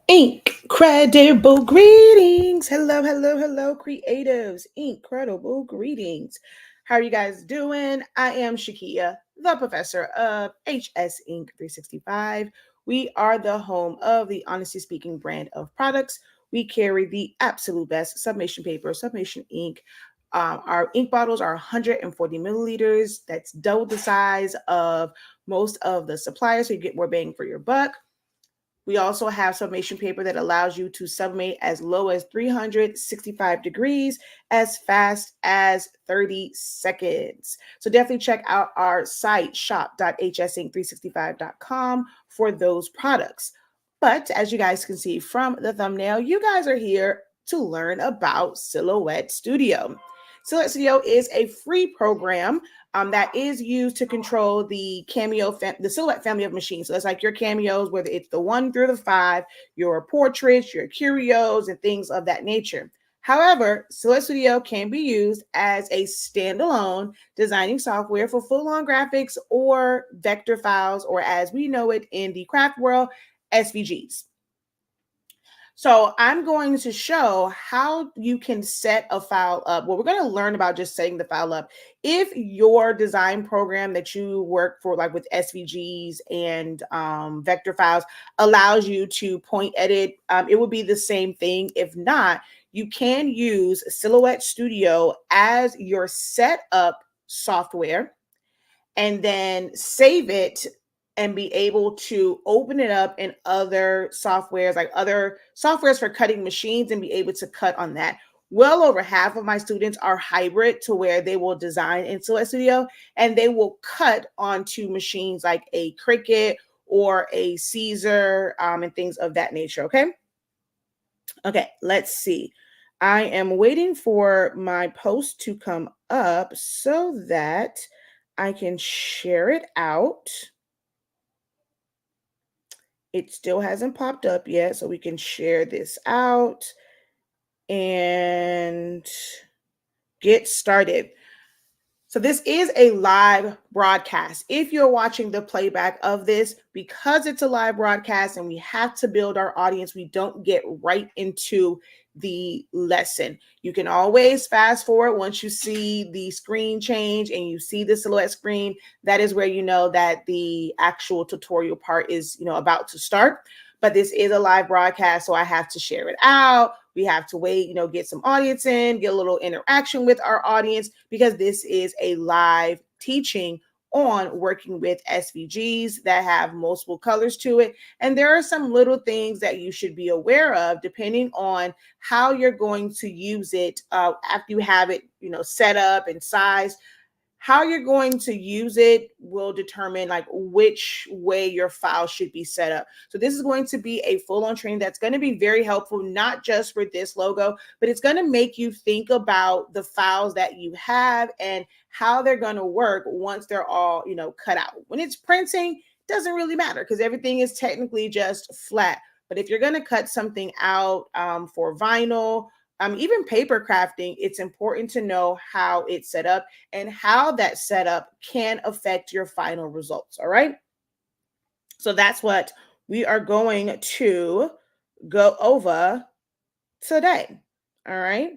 INKcredible Greetings. Hello, hello, hello, creatives. INKcredible Greetings. How are you guys doing? I am Shakeya, the professor of HS Inc. 365. We are the home of the Honesty Speaking brand of products. We carry the absolute best sublimation paper, sublimation ink. Our ink bottles are 140 milliliters. That's double the size of most of the suppliers, so you get more bang for your buck. We also have sublimation paper that allows you to sublimate as low as 365 degrees as fast as 30 seconds. So definitely check out our site, shop.hsink365.com for those products. But as you guys can see from the thumbnail, you guys are here to learn about Silhouette Studio. Silhouette Studio is a free program that is used to control the the Silhouette family of machines. So that's like your Cameos, whether it's the 1 through the 5, your portraits, your Curios, and things of that nature. However, Silhouette Studio can be used as a standalone designing software for full-on graphics or vector files, or as we know it in the craft world, SVGs. So I'm going to show how you can set a file up. Well, we're going to learn about just setting the file up. If your design program that you work for, like with SVGs and vector files, allows you to point edit, it would be the same thing. If not, you can use Silhouette Studio as your setup software and then save it and be able to open it up in other softwares, like other softwares for cutting machines, and be able to cut on that. Well over half of my students are hybrid, to where they will design in Silhouette Studio and they will cut onto machines like a Cricut or a Caesar and things of that nature. Okay. Okay, let's see. I am waiting for my post to come up so that I can share it out. It still hasn't popped up yet, so we can share this out and get started. So this is a live broadcast. If you're watching the playback of this, because it's a live broadcast and we have to build our audience, we don't get right into the lesson. You can always fast forward once you see the screen change and you see the Silhouette screen. That is where you know that the actual tutorial part is, about to start. But this is a live broadcast, so I have to share it out. We have to wait, get some audience in, get a little interaction with our audience, because this is a live teaching on working with SVGs that have multiple colors to it. And there are some little things that you should be aware of depending on how you're going to use it after you have it, set up and sized. How you're going to use it will determine like which way your file should be set up. So this is going to be a full-on training that's going to be very helpful, not just for this logo, but it's going to make you think about the files that you have and how they're going to work once they're all, cut out. When it's printing, it doesn't really matter because everything is technically just flat. But if you're going to cut something out for vinyl, even paper crafting, it's important to know how it's set up and how that setup can affect your final results. All right. So that's what we are going to go over today. All right.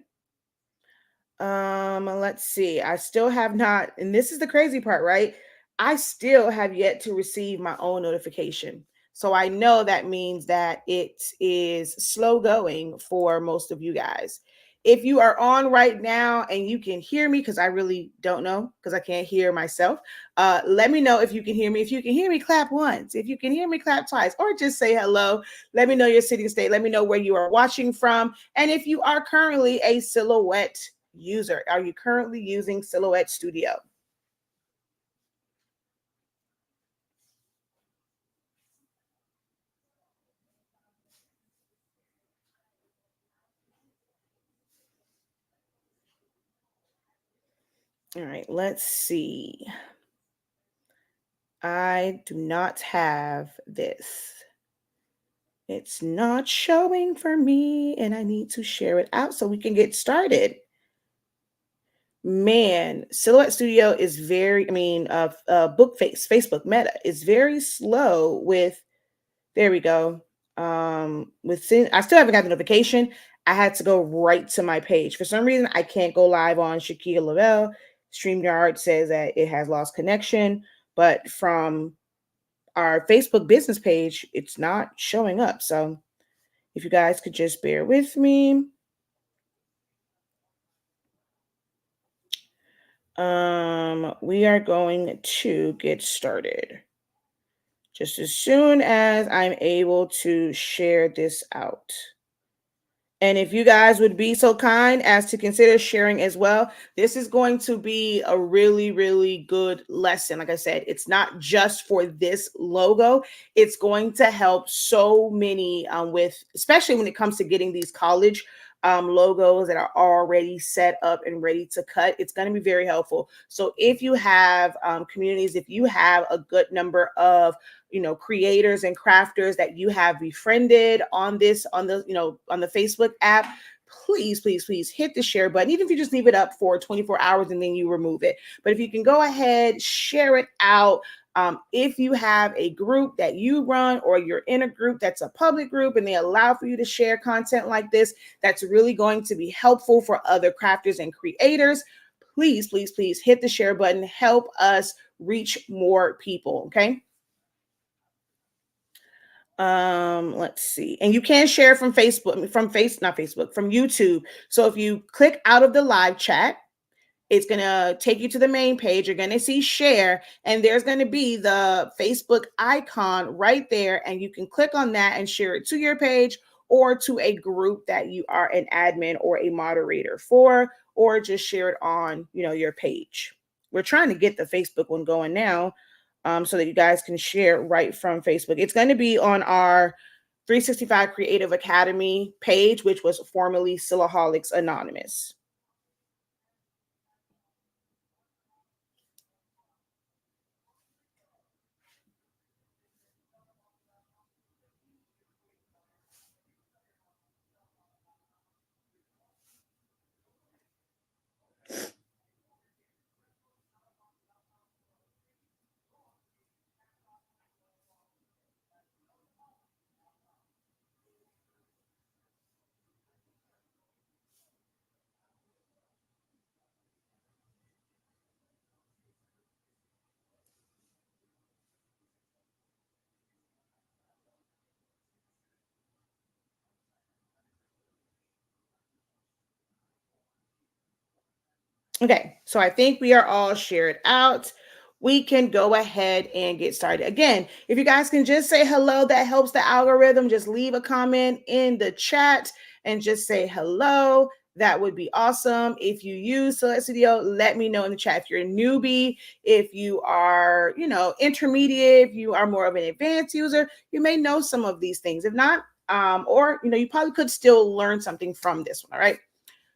Let's see. I still have not, and this is the crazy part, right? I still have yet to receive my own notification. So I know that means that it is slow going for most of you guys. If you are on right now and you can hear me, because I really don't know, because I can't hear myself, let me know if you can hear me. If you can hear me, clap once. If you can hear me, clap twice, or just say hello. Let me know your city and state. Let me know where you are watching from. And if you are currently a Silhouette user, are you currently using Silhouette Studio? All right, let's see. I do not have this. It's not showing for me, and I need to share it out so we can get started. Man, Silhouette Studio is very, Facebook Meta is very slow with, there we go. I still haven't got the notification. I had to go right to my page. For some reason, I can't go live on Shakeya Lavelle. StreamYard says that it has lost connection, but from our Facebook business page, it's not showing up. So if you guys could just bear with me. We are going to get started just as soon as I'm able to share this out. And if you guys would be so kind as to consider sharing as well, this is going to be a really, really good lesson. Like I said, it's not just for this logo. It's going to help so many especially when it comes to getting these college logos that are already set up and ready to cut. It's going to be very helpful. So if you have communities, if you have a good number of creators and crafters that you have befriended on the Facebook app, please hit the share button, even if you just leave it up for 24 hours and then you remove it. But if you can go ahead, share it out. If you have a group that you run or you're in a group that's a public group and they allow for you to share content like this, that's really going to be helpful for other crafters and creators. Please hit the share button. Help us reach more people, okay? Let's see. And you can share from Facebook, from YouTube. So if you click out of the live chat, it's going to take you to the main page. You're going to see share, and there's going to be the Facebook icon right there. And you can click on that and share it to your page or to a group that you are an admin or a moderator for, or just share it on, your page. We're trying to get the Facebook one going now, so that you guys can share right from Facebook. It's going to be on our 365 Creative Academy page, which was formerly Silhouettes Anonymous. Okay, so I think we are all shared out. We can go ahead and get started. Again, if you guys can just say hello, that helps the algorithm. Just leave a comment in the chat and just say hello. That would be awesome. If you use Silhouette Studio, let me know in the chat. If you're a newbie, if you are, intermediate, if you are more of an advanced user, you may know some of these things. If not, or, you probably could still learn something from this one, all right?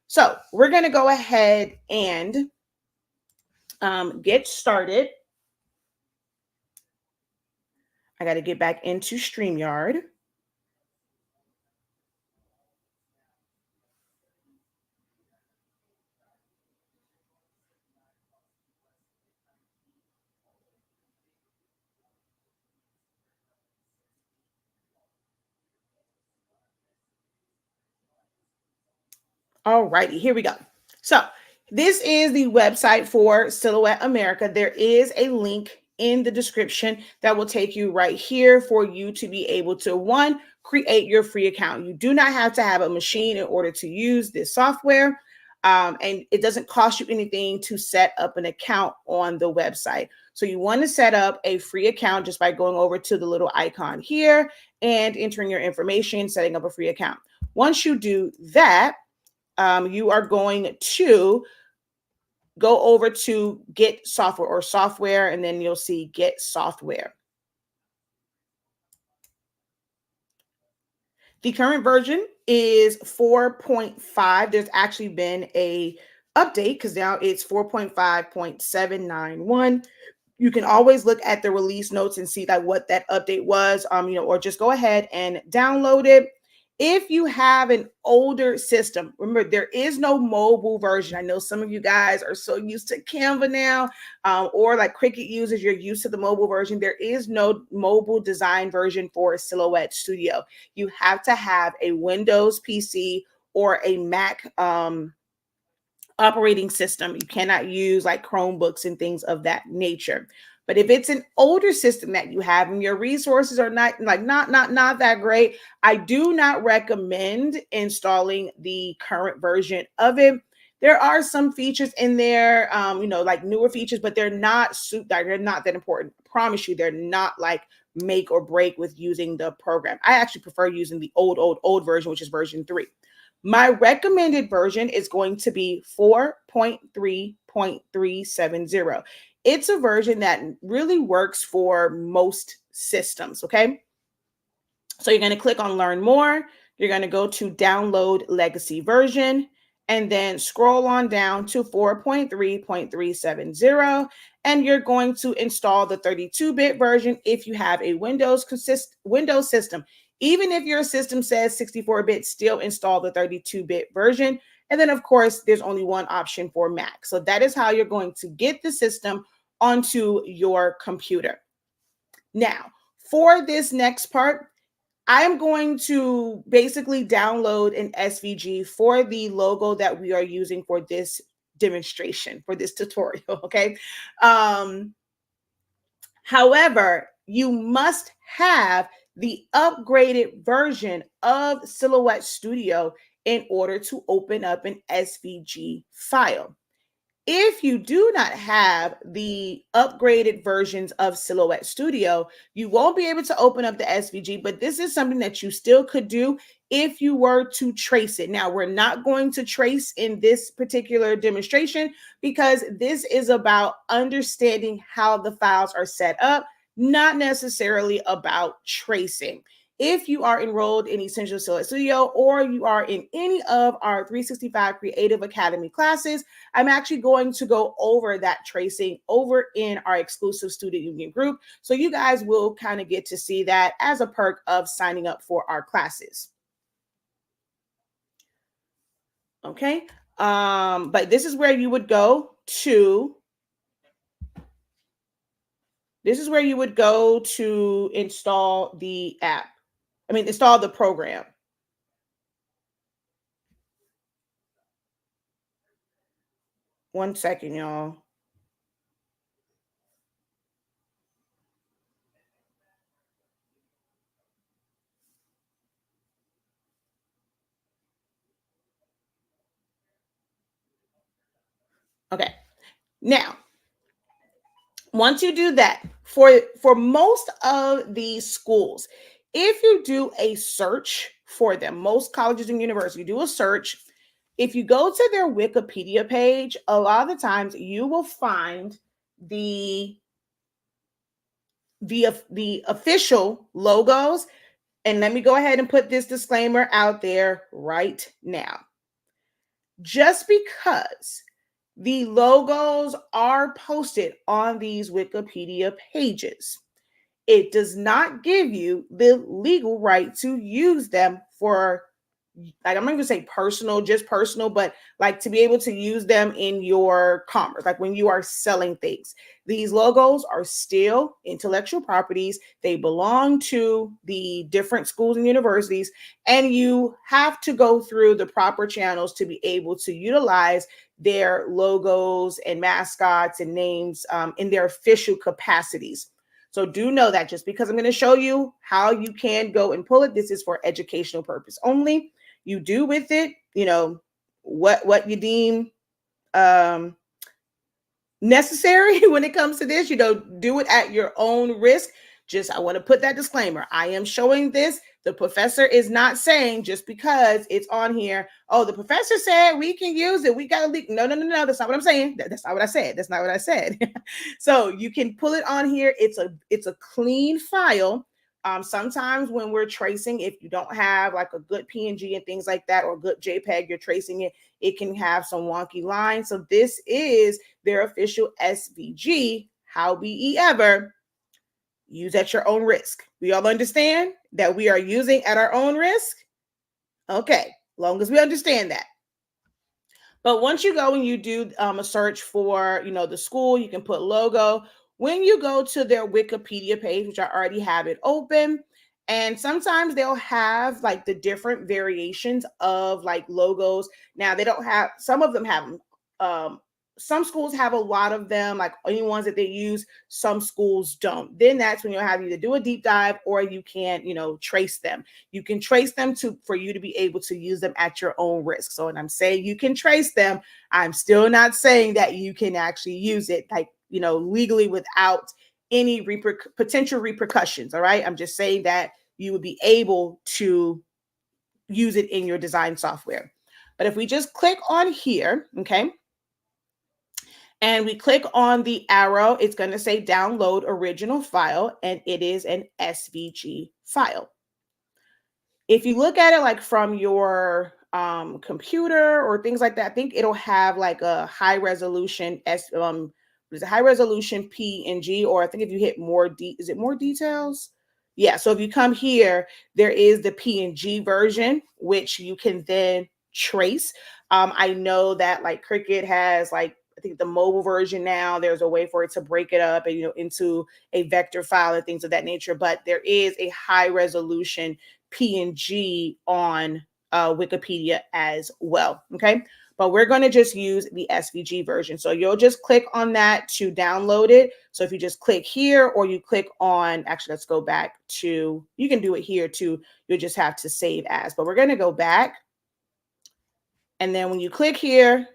So we're going to go ahead and get started. I got to get back into StreamYard. All righty, here we go. So this is the website for Silhouette America. There is a link in the description that will take you right here for you to be able to, one, create your free account. You do not have to have a machine in order to use this software. And it doesn't cost you anything to set up an account on the website. So you want to set up a free account just by going over to the little icon here and entering your information, setting up a free account. Once you do that, you are going to go over to Get Software or Software, and then you'll see Get Software. The current version is 4.5. There's actually been a update because now it's 4.5.791. You can always look at the release notes and see that what that update was, or just go ahead and download it. If you have an older system, remember there is no mobile version. I know some of you guys are so used to Canva now, or like Cricut users, you're used to the mobile version. There is no mobile design version for Silhouette Studio. You have to have a Windows PC or a Mac operating system. You cannot use like Chromebooks and things of that nature. But if it's an older system that you have and your resources are not that great, I do not recommend installing the current version of it. There are some features in there, like newer features, but they're not that important. I promise you, they're not like make or break with using the program. I actually prefer using the old version, which is version 3. My recommended version is going to be 4.3.370. It's a version that really works for most systems, okay? So you're going to click on Learn More. You're going to go to Download Legacy Version, and then scroll on down to 4.3.370, and you're going to install the 32-bit version if you have a Windows system. Even if your system says 64-bit, still install the 32-bit version. And then, of course, there's only one option for Mac. So that is how you're going to get the system onto your computer. Now, for this next part, I'm going to basically download an SVG for the logo that we are using for this demonstration, for this tutorial, okay? However, you must have the upgraded version of Silhouette Studio in order to open up an SVG file. If you do not have the upgraded versions of Silhouette Studio, you won't be able to open up the SVG, but this is something that you still could do if you were to trace it. Now, we're not going to trace in this particular demonstration because this is about understanding how the files are set up, not necessarily about tracing. If you are enrolled in Essential Silhouette Studio or you are in any of our 365 Creative Academy classes, I'm actually going to go over that tracing over in our exclusive student union group. So you guys will kind of get to see that as a perk of signing up for our classes. Okay. But this is where you would go to. This is where you would go to install the app. Install the program. One second, y'all. Okay. Now, once you do that, for most of these schools, if you do a search for them, most colleges and universities do a search. If you go to their Wikipedia page, a lot of the times you will find the official logos. And let me go ahead and put this disclaimer out there right now. Just because the logos are posted on these Wikipedia pages, it does not give you the legal right to use them for, like, I'm not going to say just personal, but like to be able to use them in your commerce, like when you are selling things. These logos are still intellectual properties. They belong to the different schools and universities, and you have to go through the proper channels to be able to utilize their logos and mascots and names in their official capacities. So do know that just because I'm going to show you how you can go and pull it, this is for educational purpose only. You do with it, what you deem necessary when it comes to this. Do it at your own risk. I want to put that disclaimer. I am showing this. The professor is not saying just because it's on here, oh, the professor said we can use it, we got to leak. No. That's not what I'm saying. That's not what I said. So you can pull it on here. It's a clean file. Sometimes when we're tracing, if you don't have like a good PNG and things like that, or good JPEG, you're tracing it, it can have some wonky lines. So this is their official SVG. How be ye ever, use at your own risk. We all understand that we are using at our own risk. Okay, long as we understand that. But once you go and you do a search for, the school, you can put logo. When you go to their Wikipedia page, which I already have it open, and sometimes they'll have like the different variations of like logos. Now they don't have, some of them have them. Some schools have a lot of them, like any ones that they use. Some schools don't. Then that's when you'll have either do a deep dive or you can, trace them. You can trace them for you to be able to use them at your own risk. So when I'm saying you can trace them, I'm still not saying that you can actually use it like, legally without any potential repercussions. All right. I'm just saying that you would be able to use it in your design software. But if we just click on here, okay, and we click on the arrow, it's going to say download original file, and it is an SVG file. If you look at it like from your computer or things like that, I think it'll have like a high resolution high resolution PNG, or I think if you hit more is it more details? Yeah, so if you come here, there is the PNG version, which you can then trace. I know that like Cricut has like, I think the mobile version now, there's a way for it to break it up and, into a vector file and things of that nature. But there is a high resolution PNG on Wikipedia as well. Okay. But we're going to just use the SVG version. So you'll just click on that to download it. So if you just click here or you click on, actually, let's go back to, you can do it here too. You'll just have to save as, but we're going to go back. And then when you click here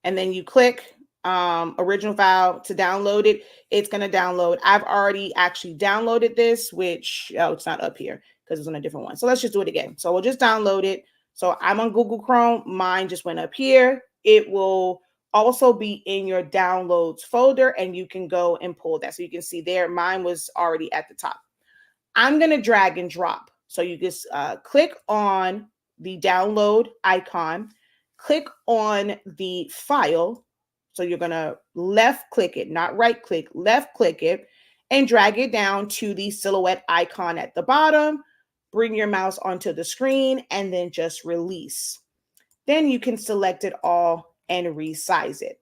and then you click original file to download it, it's going to download. I've already actually downloaded this, which, it's not up here because it's on a different one. So let's just do it again. So we'll just download it. So I'm on Google Chrome. Mine just went up here. It will also be in your downloads folder and you can go and pull that. So you can see there, mine was already at the top. I'm going to drag and drop. So you just click on the download icon, click on the file. So you're going to left click it, not right click, left click it, and drag it down to the silhouette icon at the bottom. Bring your mouse onto the screen and then just release. Then you can select it all and resize it.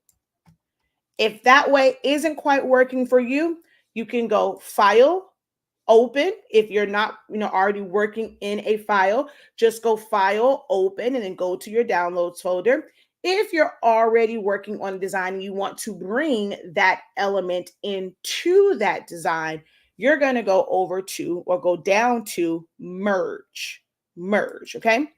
If that way isn't quite working for you, you can go File, Open. If you're not, already working in a file, just go File, Open, and then go to your downloads folder. If you're already working on design and you want to bring that element into that design, you're going to go over to or go down to merge, okay?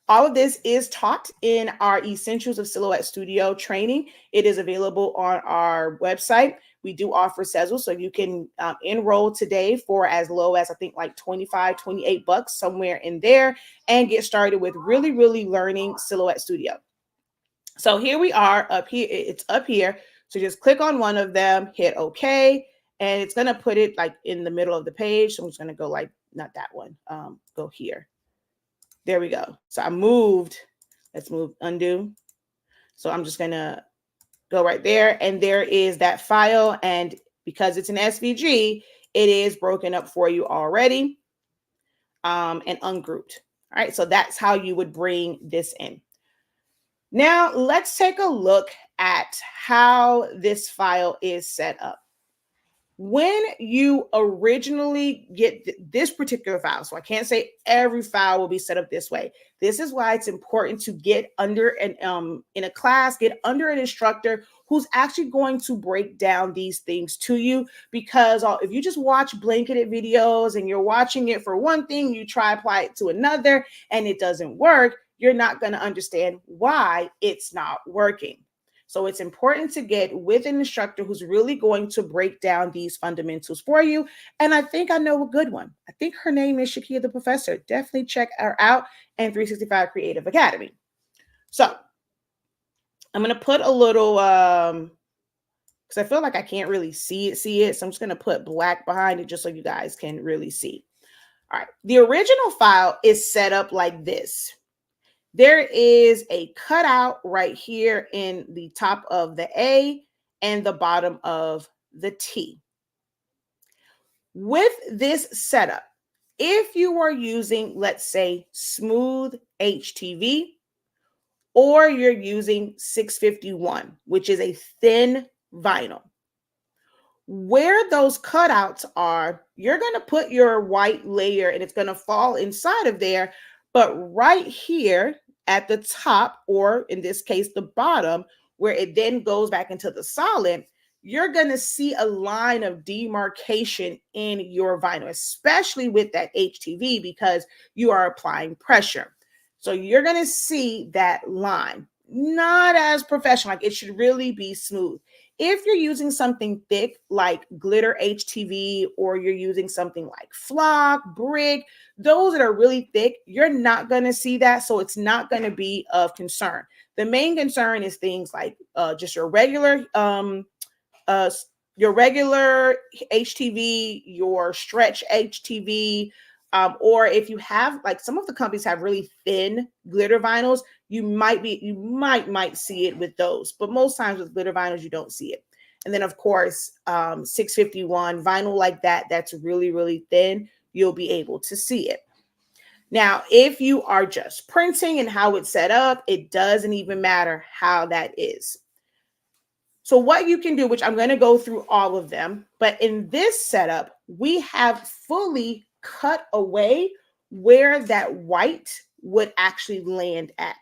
All of this is taught in our Essentials of Silhouette Studio training. It is available on our website. We do offer Sezzle, so you can enroll today for as low as I think like 25, 28 bucks, somewhere in there, and get started with really, really learning Silhouette Studio. So here we are up here. It's up here. So just click on one of them, hit OK, and it's going to put it like in the middle of the page. So I'm just going to go like, not that one, go here. There we go. So I moved, let's move, undo. So I'm just going to go right there. And there is that file. And because it's an SVG, it is broken up for you already and ungrouped. All right. So that's how you would bring this in. Now let's take a look at how this file is set up. When you originally get this particular file, so I can't say every file will be set up this way. This is why it's important to get under in a class, get under an instructor who's actually going to break down these things to you. Because if you just watch blanketed videos and you're watching it for one thing, you try apply it to another and it doesn't work, you're not going to understand why it's not working. So it's important to get with an instructor who's really going to break down these fundamentals for you. And I think I know a good one. I think her name is Shakeya the Professor. Definitely check her out and 365 Creative Academy. So I'm going to put a little, because I feel like I can't really see it. So I'm just going to put black behind it just so you guys can really see. All right. The original file is set up like this. There is a cutout right here in the top of the A and the bottom of the T. With this setup, If you are using, let's say, smooth HTV, or you're using 651, which is a thin vinyl, where those cutouts are, you're going to put your white layer and it's going to fall inside of there. But right here at the top, or in this case, the bottom, where it then goes back into the solid, you're going to see a line of demarcation in your vinyl, especially with that HTV, because you are applying pressure. So you're going to see that line. Not as professional, like it should really be smooth. If you're using something thick like glitter HTV, or you're using something like flock, brick, those that are really thick, you're not going to see that. So it's not going to be of concern. The main concern is things like just uh, your regular HTV, your stretch HTV, or if you have, like, some of the companies have really thin glitter vinyls, you might see it with those, but most times with glitter vinyls you don't see it. And then of course 651 vinyl like that, that's really, really thin, you'll be able to see it. Now, if you are just printing and how it's set up, it doesn't even matter how that is. So what you can do, which I'm going to go through all of them, but in this setup, we have fully cut away where that white would actually land at.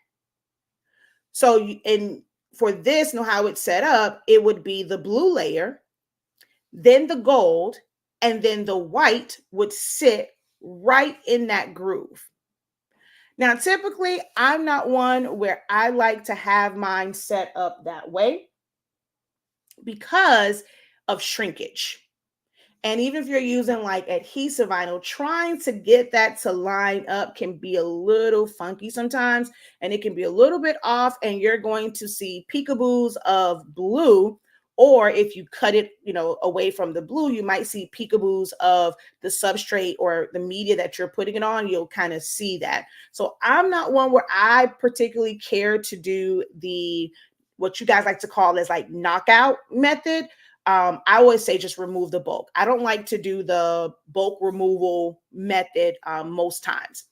So for this, know how it's set up, it would be the blue layer, then the gold, and then the white would sit right in that groove. Now, typically, I'm not one where I like to have mine set up that way because of shrinkage. And even if you're using like adhesive vinyl, trying to get that to line up can be a little funky sometimes, and it can be a little bit off, and you're going to see peekaboos of blue. Or if you cut it, away from the blue, you might see peekaboos of the substrate or the media that you're putting it on. You'll kind of see that. So I'm not one where I particularly care to do what you guys like to call as like knockout method. I always say just remove the bulk. I don't like to do the bulk removal method most times.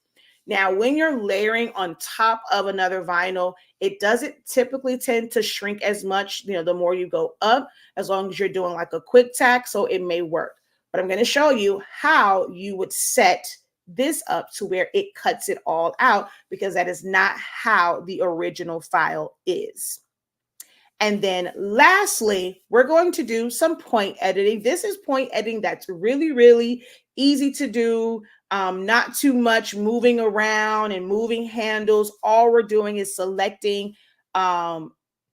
Now, when you're layering on top of another vinyl, it doesn't typically tend to shrink as much, the more you go up, as long as you're doing like a quick tack, so it may work. But I'm going to show you how you would set this up to where it cuts it all out, because that is not how the original file is. And then lastly, we're going to do some point editing. This is point editing that's really, really easy to do. Not too much moving around and moving handles. All we're doing is selecting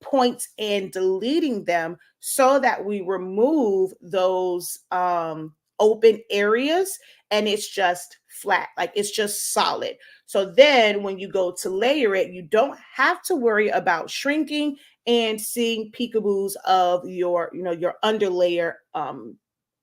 points and deleting them so that we remove those open areas, and it's just flat, like it's just solid. So then when you go to layer it, you don't have to worry about shrinking and seeing peekaboos of your underlayer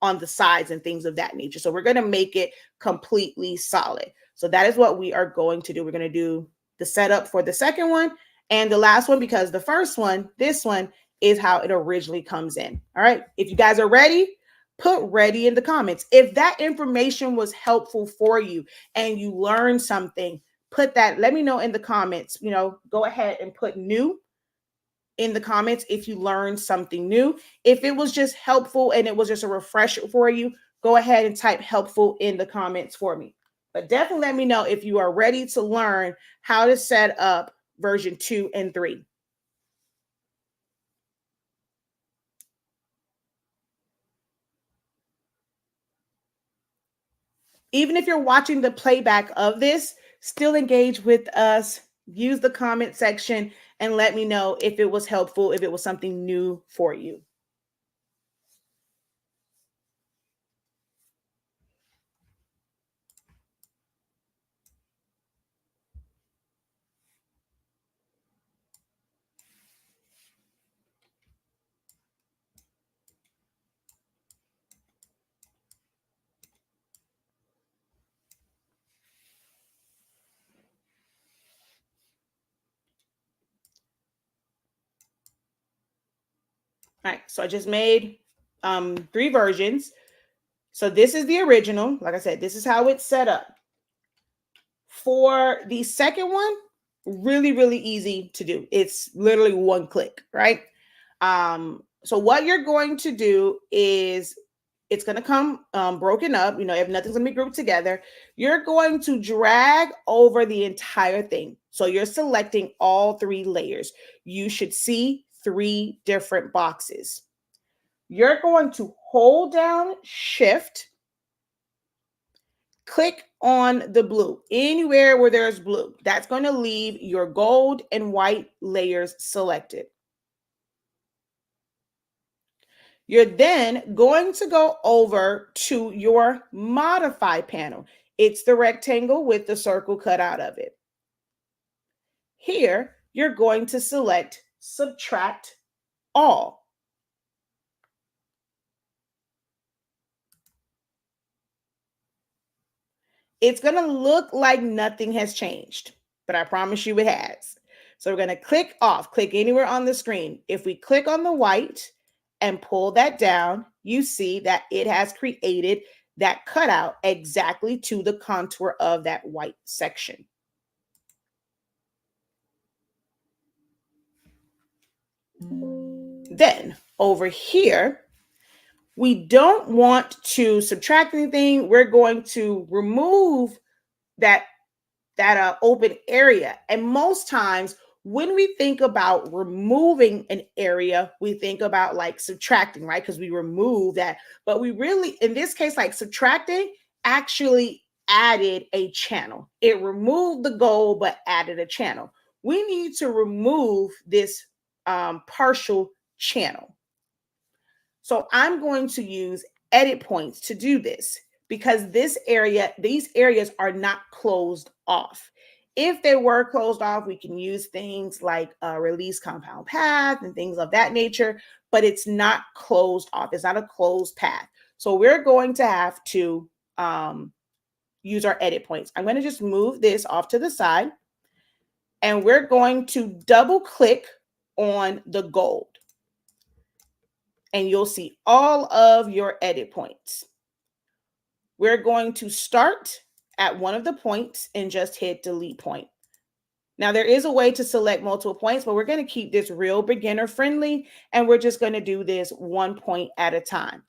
on the sides and things of that nature. So we're going to make it completely solid. So that is what we are going to do. We're going to do the setup for the second one and the last one, because the first one, this one, is how it originally comes in. All right. If you guys are ready, put ready in the comments. If that information was helpful for you and you learned something, let me know in the comments. Go ahead and put new in the comments if you learned something new. If it was just helpful and it was just a refresher for you, go ahead and type helpful in the comments for me. But definitely let me know if you are ready to learn how to set up version 2 and 3. Even if you're watching the playback of this, still engage with us. Use the comment section and let me know if it was helpful, if it was something new for you. All right, so I just made 3 versions. So this is the original. Like I said, this is how it's set up. For the second one, really, really easy to do. It's literally one click, right? So what you're going to do is it's going to come broken up. If nothing's going to be grouped together, you're going to drag over the entire thing. So you're selecting all 3 layers. You should see 3 different boxes. You're going to hold down Shift, click on the blue, anywhere where there's blue. That's going to leave your gold and white layers selected. You're then going to go over to your modify panel. It's the rectangle with the circle cut out of it. Here, you're going to select subtract all. It's going to look like nothing has changed, but I promise you it has. So we're going to click off, click anywhere on the screen. If we click on the white and pull that down, you see that it has created that cutout exactly to the contour of that white section. Then over here, we don't want to subtract anything. We're going to remove that open area. And most times when we think about removing an area, we think about like subtracting, right? Because we remove that. But we really, in this case, like subtracting actually added a channel. It removed the goal, but added a channel. We need to remove this partial channel. So I'm going to use edit points to do this because these areas are not closed off. If they were closed off, we can use things like a release compound path and things of that nature, but it's not closed off. It's not a closed path. So we're going to have to use our edit points. I'm going to just move this off to the side, and we're going to double click on the gold. And you'll see all of your edit points. We're going to start at one of the points and just hit delete point. Now there is a way to select multiple points, but we're going to keep this real beginner friendly, and we're just going to do this one point at a time.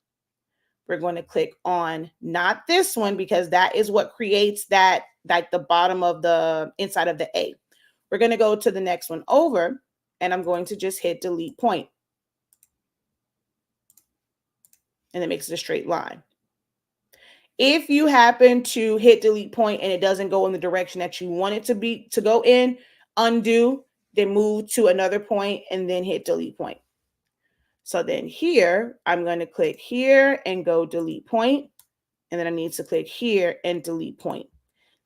We're going to click on not this one because that is what creates that, like the bottom of the inside of the A. We're going to go to the next one over, and I'm going to just hit delete point. And it makes it a straight line. If you happen to hit delete point and it doesn't go in the direction that you want it to go in, undo, then move to another point and then hit delete point. So then here, I'm going to click here and go delete point. And then I need to click here and delete point.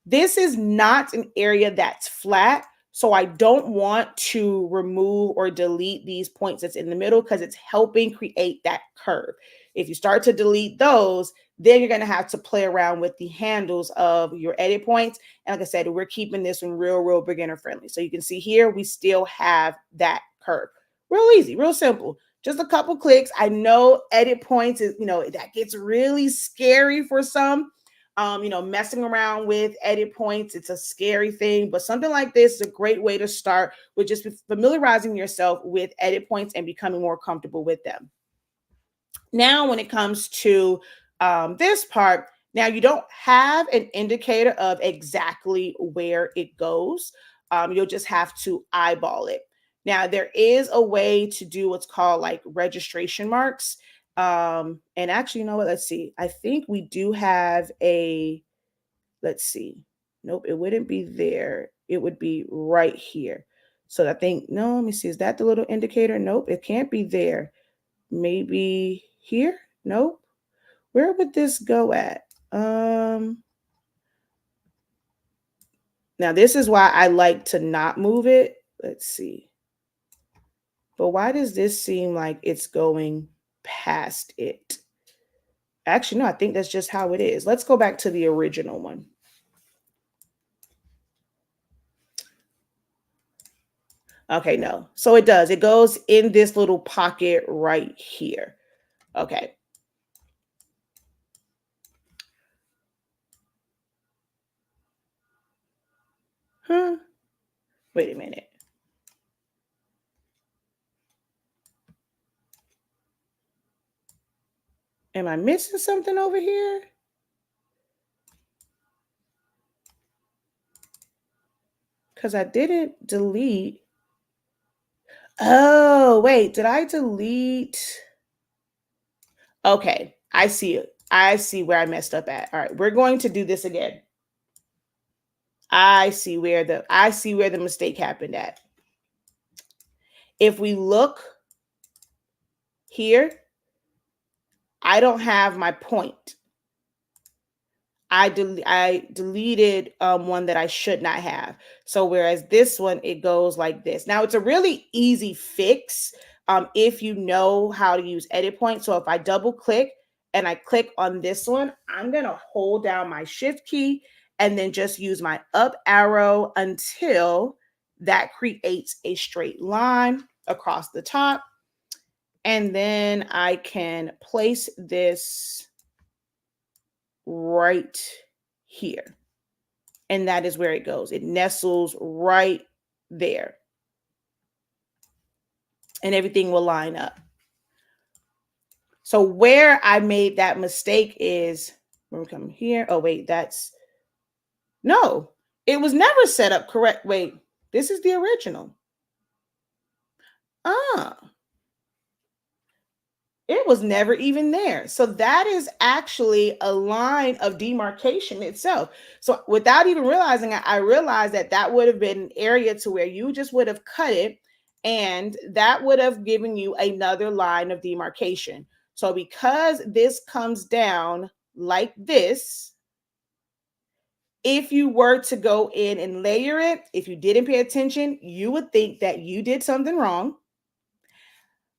This is not an area that's flat, so I don't want to remove or delete these points that's in the middle because it's helping create that curve. If you start to delete those, then you're going to have to play around with the handles of your edit points. And like I said, we're keeping this one real beginner friendly. So you can see here, we still have that curve. Real easy, real simple. Just a couple clicks. I know edit points is, that gets really scary for some. Messing around with edit points, it's a scary thing, but something like this is a great way to start with just familiarizing yourself with edit points and becoming more comfortable with them. Now, when it comes to this part, now you don't have an indicator of exactly where it goes. You'll just have to eyeball it. Now, there is a way to do what's called like registration marks. And actually, you know what? Let's see. I think we do have let's see. Nope, it wouldn't be there. It would be right here. So I think, no, let me see. Is that the little indicator? Nope, it can't be there. Maybe here? Nope. Where would this go at? Now this is why I like to not move it. Let's see. But why does this seem like it's going past it? Actually, no, I think that's just how it is. Let's go back to the original one. Okay, no. So it does. It goes in this little pocket right here. Okay. Huh? Wait a minute. Am I missing something over here? Because I didn't delete. Oh, wait, did I delete? Okay, I see it. I see where I messed up at. All right, we're going to do this again. I see where the mistake happened at. If we look here, I don't have my point. I deleted one that I should not have. So whereas this one, it goes like this. Now it's a really easy fix if you know how to use edit point. So if I double click and I click on this one, I'm going to hold down my shift key and then just use my up arrow until that creates a straight line across the top. And then I can place this right here. And that is where it goes. It nestles right there. And everything will line up. So where I made that mistake is, when we come here, oh wait, no, it was never set up correct. Wait, this is the original. It was never even there. So that is actually a line of demarcation itself. So without even realizing it, I realized that that would have been an area to where you just would have cut it, and that would have given you another line of demarcation. So because this comes down like this, if you were to go in and layer it, if you didn't pay attention, you would think that you did something wrong.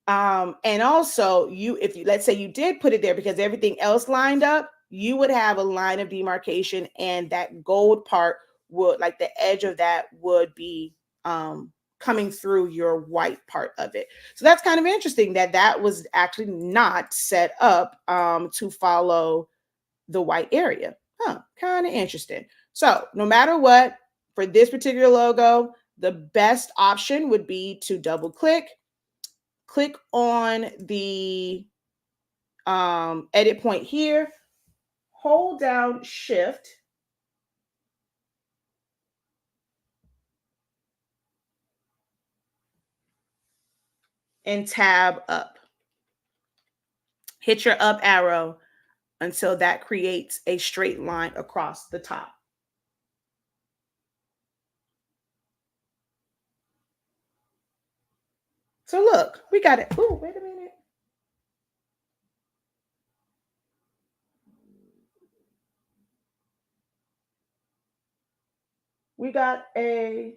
And also if you, let's say you did put it there because everything else lined up, you would have a line of demarcation, and that gold part would, like the edge of that would be coming through your white part of it. So that's kind of interesting that was actually not set up to follow the white area. Kind of interesting. So no matter what, for this particular logo, the best option would be to double click on the edit point here, hold down shift, and tab up. Hit your up arrow until that creates a straight line across the top. So look, we got it. Oh, wait a minute. We got a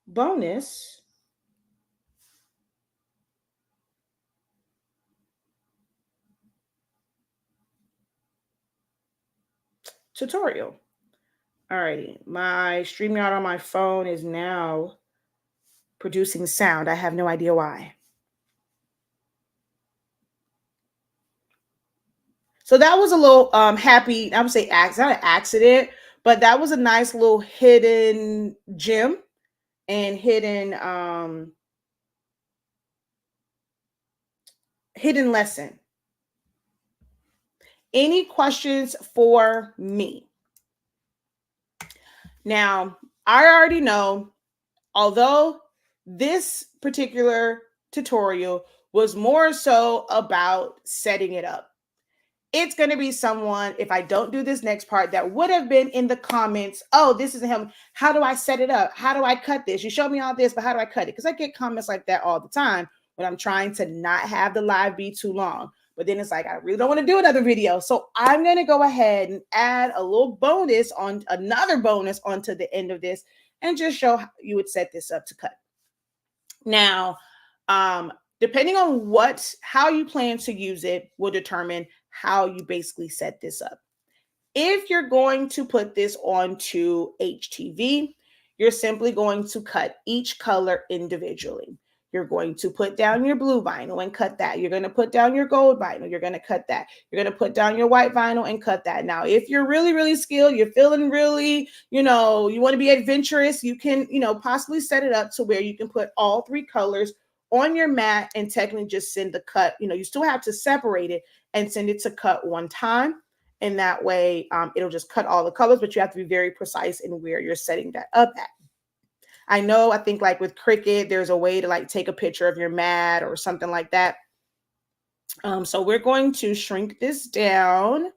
bonus tutorial. Alrighty, my StreamYard on my phone is now producing sound. I have no idea why. So that was a little happy, I would say not an accident, but that was a nice little hidden gem and hidden lesson. Any questions for me? Now, I already know, although this particular tutorial was more so about setting it up, it's going to be someone, if I don't do this next part, that would have been in the comments, oh, this isn't him. How do I set it up? How do I cut this? You showed me all this, but how do I cut it? Because I get comments like that all the time when I'm trying to not have the live be too long. But then it's like, I really don't want to do another video. So I'm going to go ahead and add a little bonus on another bonus onto the end of this and just show how you would set this up to cut. Now, depending on how you plan to use it will determine how you basically set this up. If you're going to put this onto HTV, you're simply going to cut each color individually. You're going to put down your blue vinyl and cut that. You're going to put down your gold vinyl. You're going to cut that. You're going to put down your white vinyl and cut that. Now, if you're really, really skilled, you're feeling really, you want to be adventurous, you can, possibly set it up to where you can put all 3 colors on your mat and technically just send the cut. You still have to separate it and send it to cut one time. And that way it'll just cut all the colors, but you have to be very precise in where you're setting that up at. I think like with Cricut, there's a way to like take a picture of your mat or something like that. So we're going to shrink this down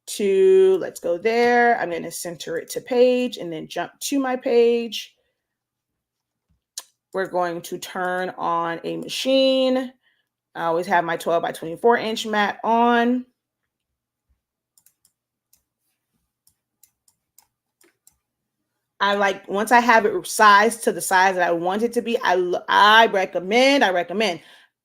to, let's go there. I'm going to center it to page and then jump to my page. We're going to turn on a machine. I always have my 12 by 24 inch mat on. Once I have it sized to the size that I want it to be, I recommend.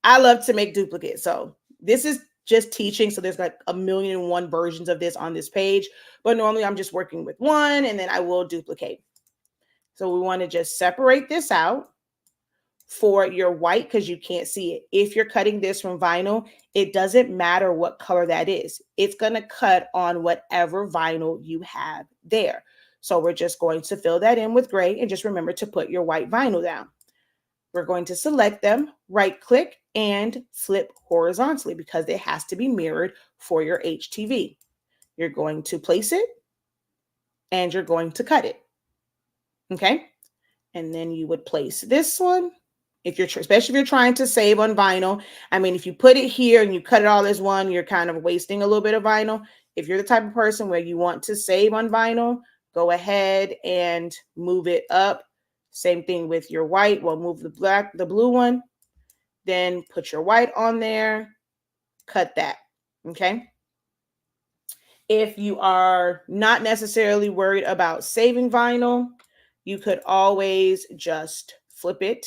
I love to make duplicates. So this is just teaching. So there's like 1,000,001 versions of this on this page, but normally I'm just working with one and then I will duplicate. So we want to just separate this out for your white because you can't see it. If you're cutting this from vinyl, it doesn't matter what color that is. It's going to cut on whatever vinyl you have there. So we're just going to fill that in with gray and just remember to put your white vinyl down. We're going to select them, right click and flip horizontally because it has to be mirrored for your HTV. You're going to place it and you're going to cut it. Okay. And then you would place this one. Especially if you're trying to save on vinyl. I mean, if you put it here and you cut it all as one, you're kind of wasting a little bit of vinyl. If you're the type of person where you want to save on vinyl, go ahead and move it up. Same thing with your white. We'll move the blue one, then put your white on there, cut that. Okay. If you are not necessarily worried about saving vinyl, you could always just flip it,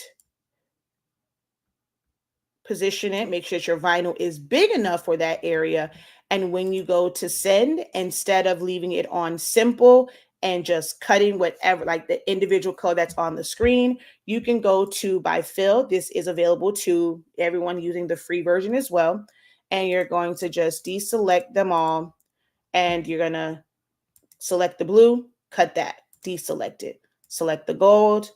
position it, make sure that your vinyl is big enough for that area. And when you go to send, instead of leaving it on simple and just cutting whatever, like the individual color that's on the screen, you can go to by fill. This is available to everyone using the free version as well. And you're going to just deselect them all. And you're going to select the blue, cut that, deselect it. Select the gold,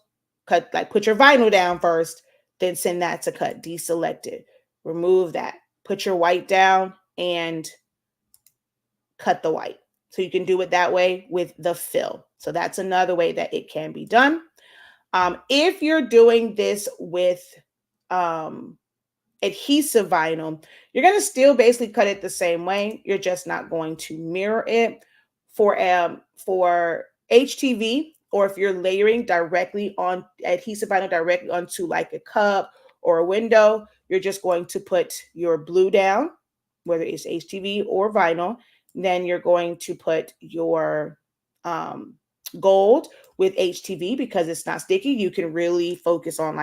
cut, like put your vinyl down first, then send that to cut, deselect it, remove that, put your white down and cut the white. So you can do it that way with the fill. So that's another way that it can be done. If you're doing this with adhesive vinyl, you're going to still basically cut it the same way. You're just not going to mirror it. For HTV, or if you're layering directly on adhesive vinyl directly onto like a cup or a window, you're just going to put your blue down, whether it's HTV or vinyl. Then you're going to put your gold with HTV because it's not sticky. You can really focus on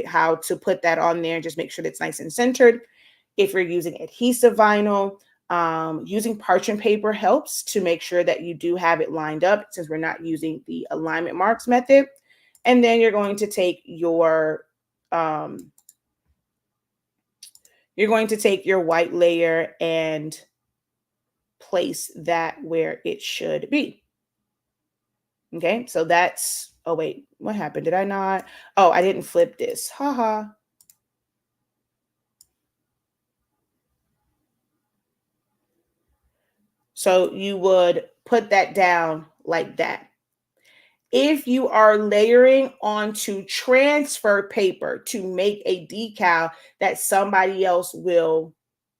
how to put that on there and just make sure that it's nice and centered. If you're using adhesive vinyl, using parchment paper helps to make sure that you do have it lined up since we're not using the alignment marks method. And then you're going to take your white layer and place that where it should be. Okay, so that's, oh wait, what happened? Did I not? Oh, I didn't flip this. Haha. So you would put that down like that. If you are layering onto transfer paper to make a decal that somebody else will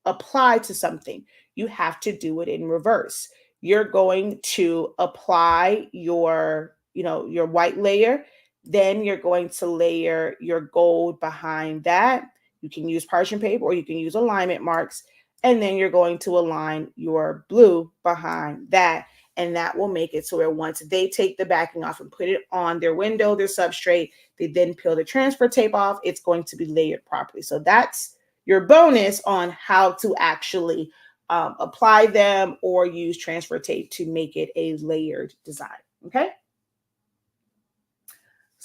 apply to something, you have to do it in reverse. You're going to apply your white layer, then you're going to layer your gold behind that. You can use parchment paper or you can use alignment marks, and then you're going to align your blue behind that. And that will make it so where once they take the backing off and put it on their window, their substrate, they then peel the transfer tape off, it's going to be layered properly. So that's your bonus on how to actually apply them or use transfer tape to make it a layered design. Okay.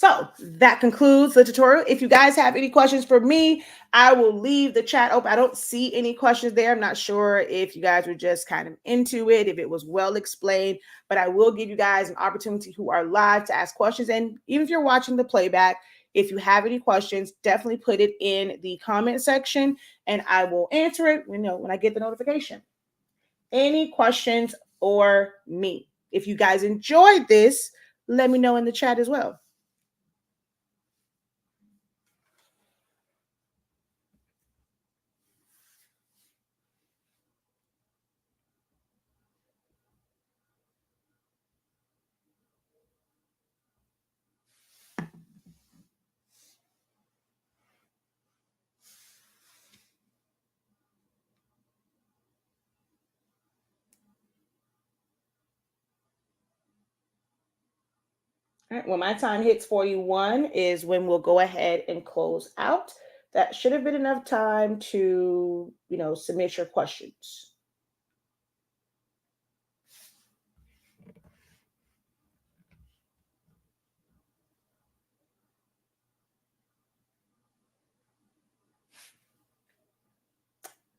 So that concludes the tutorial. If you guys have any questions for me, I will leave the chat open. I don't see any questions there. I'm not sure if you guys were just kind of into it, if it was well explained, but I will give you guys an opportunity who are live to ask questions. And even if you're watching the playback, if you have any questions, definitely put it in the comment section and I will answer it, when I get the notification. Any questions or me? If you guys enjoyed this, let me know in the chat as well. All right, when my time hits 41 is when we'll go ahead and close out. That should have been enough time to, submit your questions.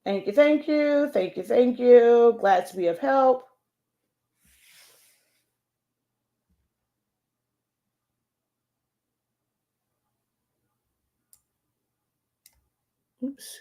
Thank you, thank you, thank you, thank you. Glad to be of help. Oops.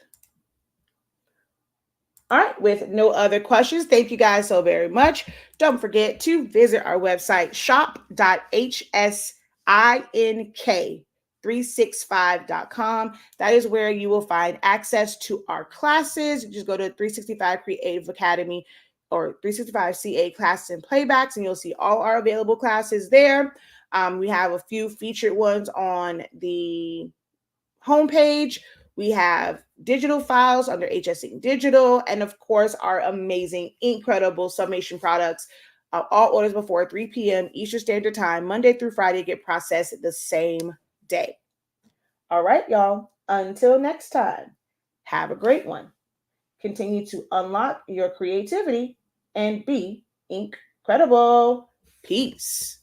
All right, with no other questions, thank you guys so very much. Don't forget to visit our website, shop.hsink365.com. That is where you will find access to our classes. You just go to 365 Creative Academy or 365 CA classes and playbacks, and you'll see all our available classes there. We have a few featured ones on the homepage. We have digital files under HS Ink Digital, and of course, our amazing INKcredible Sublimation products. All orders before 3 p.m. Eastern Standard Time, Monday through Friday, get processed the same day. All right, y'all. Until next time, have a great one. Continue to unlock your creativity and be INKcredible. Peace.